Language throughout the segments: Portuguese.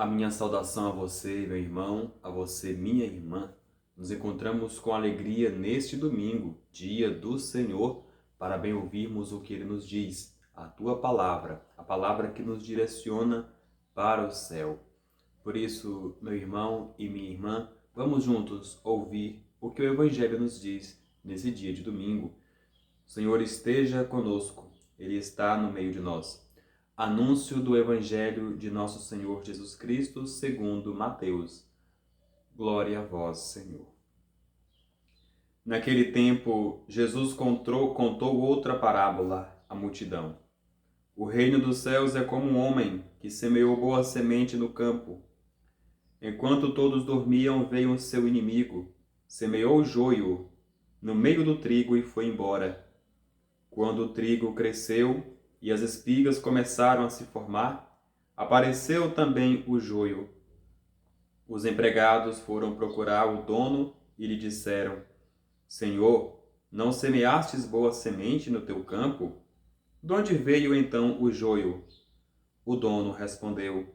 A minha saudação a você, meu irmão, a você, minha irmã. Nos encontramos com alegria neste domingo, dia do Senhor, para bem ouvirmos o que Ele nos diz, a Tua palavra, a palavra que nos direciona para o céu. Por isso, meu irmão e minha irmã, vamos juntos ouvir o que o Evangelho nos diz nesse dia de domingo. O Senhor esteja conosco, Ele está no meio de nós. Anúncio do Evangelho de nosso Senhor Jesus Cristo segundo Mateus. Glória a vós, Senhor. Naquele tempo, Jesus contou outra parábola à multidão. O reino dos céus é como um homem que semeou boa semente no campo. Enquanto todos dormiam, veio seu inimigo, semeou o joio no meio do trigo e foi embora. Quando o trigo cresceu e as espigas começaram a se formar, apareceu também o joio. Os empregados foram procurar o dono e lhe disseram: Senhor, não semeastes boa semente no teu campo? De onde veio então o joio? O dono respondeu: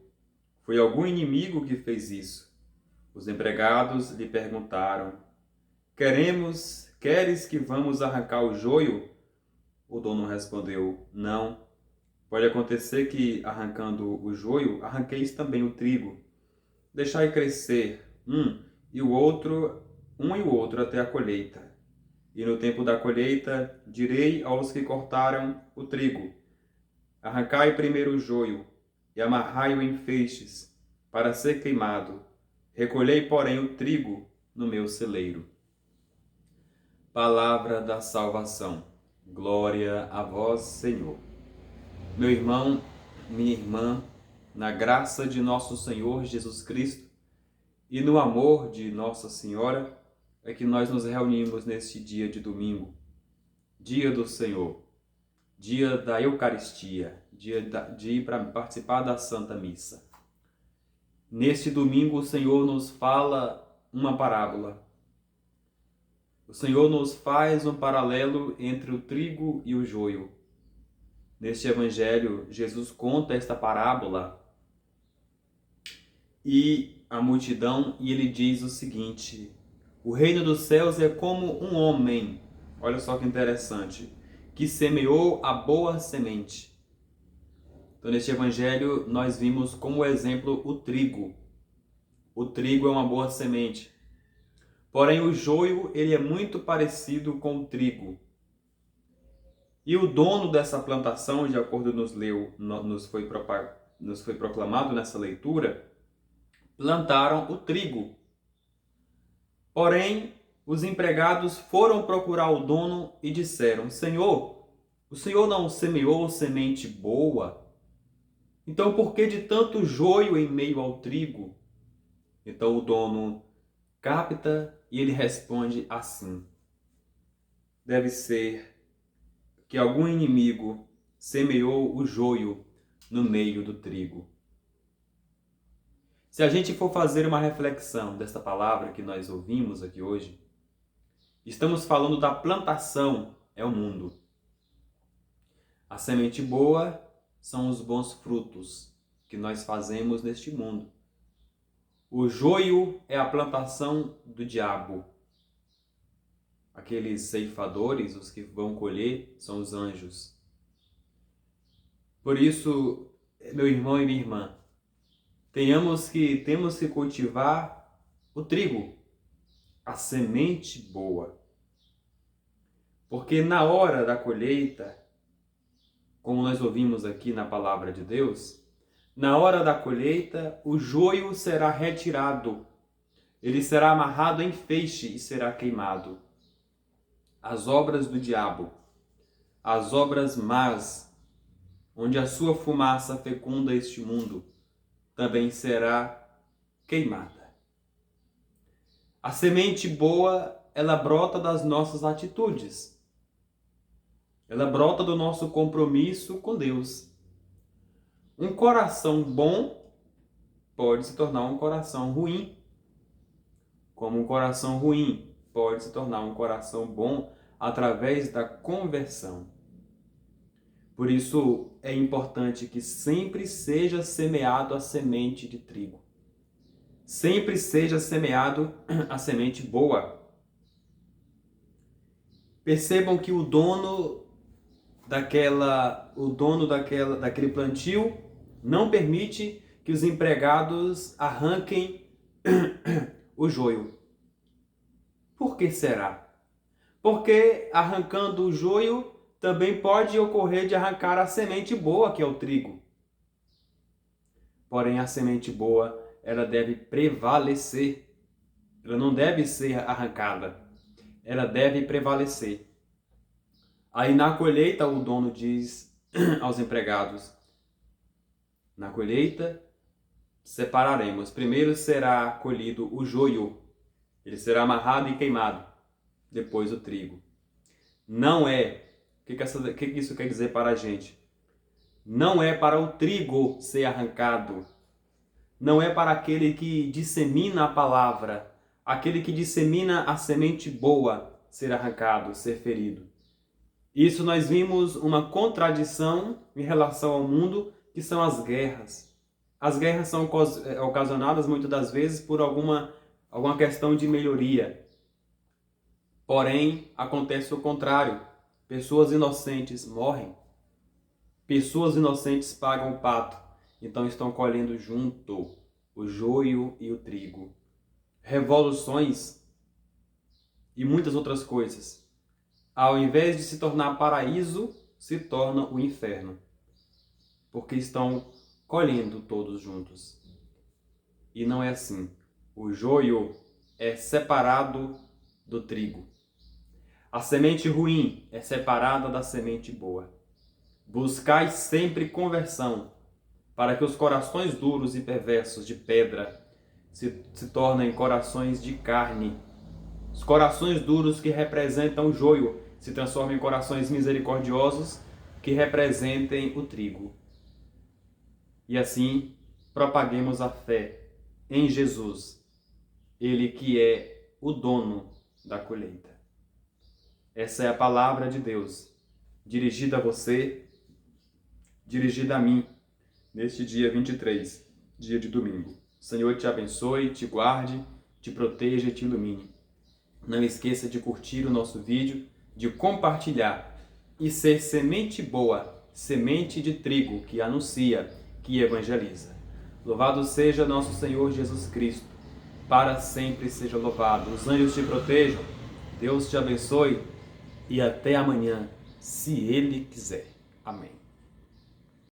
Foi algum inimigo que fez isso. Os empregados lhe perguntaram: Queres que vamos arrancar o joio? O dono respondeu: Não. Pode acontecer que, arrancando o joio, arranqueis também o trigo. Deixai crescer um e o outro até a colheita. E no tempo da colheita, direi aos que cortaram o trigo: Arrancai primeiro o joio e amarrai-o em feixes, para ser queimado. Recolhei, porém, o trigo no meu celeiro. Palavra da salvação. Glória a vós, Senhor. Meu irmão, minha irmã, na graça de nosso Senhor Jesus Cristo e no amor de Nossa Senhora, é que nós nos reunimos neste dia de domingo, dia do Senhor, dia da Eucaristia, dia de ir para participar da Santa Missa. Neste domingo, o Senhor nos fala uma parábola. O Senhor nos faz um paralelo entre o trigo e o joio. Neste Evangelho, Jesus conta esta parábola e a multidão, e ele diz o seguinte: o reino dos céus é como um homem, olha só que interessante, que semeou a boa semente. Então, neste Evangelho, nós vimos como exemplo o trigo. O trigo é uma boa semente. Porém, o joio, ele é muito parecido com o trigo. E o dono dessa plantação, de acordo nos foi proclamado nessa leitura, plantaram o trigo. Porém, os empregados foram procurar o dono e disseram: Senhor, o senhor não semeou semente boa? Então por que de tanto joio em meio ao trigo? Então o dono capta e ele responde assim: deve ser que algum inimigo semeou o joio no meio do trigo. Se a gente for fazer uma reflexão desta palavra que nós ouvimos aqui hoje, estamos falando da plantação, é o mundo. A semente boa são os bons frutos que nós fazemos neste mundo. O joio é a plantação do diabo. Aqueles ceifadores, os que vão colher, são os anjos. Por isso, meu irmão e minha irmã, temos que cultivar o trigo, a semente boa. Porque na hora da colheita, como nós ouvimos aqui na palavra de Deus, na hora da colheita, o joio será retirado. Ele será amarrado em feixe e será queimado. As obras do diabo, as obras más, onde a sua fumaça fecunda este mundo, também será queimada. A semente boa, ela brota das nossas atitudes. Ela brota do nosso compromisso com Deus. Um coração bom pode se tornar um coração ruim. Como um coração ruim pode se tornar um coração bom através da conversão. Por isso é importante que sempre seja semeado a semente de trigo. Sempre seja semeado a semente boa. Percebam que o dono daquele plantio não permite que os empregados arranquem o joio. Por que será? Porque arrancando o joio também pode ocorrer de arrancar a semente boa, que é o trigo. Porém, a semente boa, ela deve prevalecer. Ela não deve ser arrancada. Ela deve prevalecer. Aí na colheita o dono diz aos empregados: na colheita separaremos. Primeiro será colhido o joio. Ele será amarrado e queimado. Depois o trigo. Não é. O que isso quer dizer para a gente? Não é para o trigo ser arrancado. Não é para aquele que dissemina a palavra, aquele que dissemina a semente boa ser arrancado, ser ferido. Isso nós vimos uma contradição em relação ao mundo, que são as guerras. As guerras são ocasionadas muitas das vezes por alguma questão de melhoria. Porém, acontece o contrário. Pessoas inocentes morrem. Pessoas inocentes pagam o pato. Então estão colhendo junto o joio e o trigo. Revoluções e muitas outras coisas, ao invés de se tornar paraíso, se torna o inferno. Porque estão colhendo todos juntos. E não é assim. O joio é separado do trigo. A semente ruim é separada da semente boa. Buscai sempre conversão, para que os corações duros e perversos de pedra se tornem corações de carne. Os corações duros que representam o joio se transformem em corações misericordiosos que representem o trigo. E assim propaguemos a fé em Jesus, Ele que é o dono da colheita. Essa é a palavra de Deus, dirigida a você, dirigida a mim, neste dia 23, dia de domingo. O Senhor te abençoe, te guarde, te proteja e te ilumine. Não esqueça de curtir o nosso vídeo, de compartilhar e ser semente boa, semente de trigo que anuncia, que evangeliza. Louvado seja nosso Senhor Jesus Cristo, para sempre seja louvado. Os anjos te protejam, Deus te abençoe e até amanhã, se Ele quiser. Amém.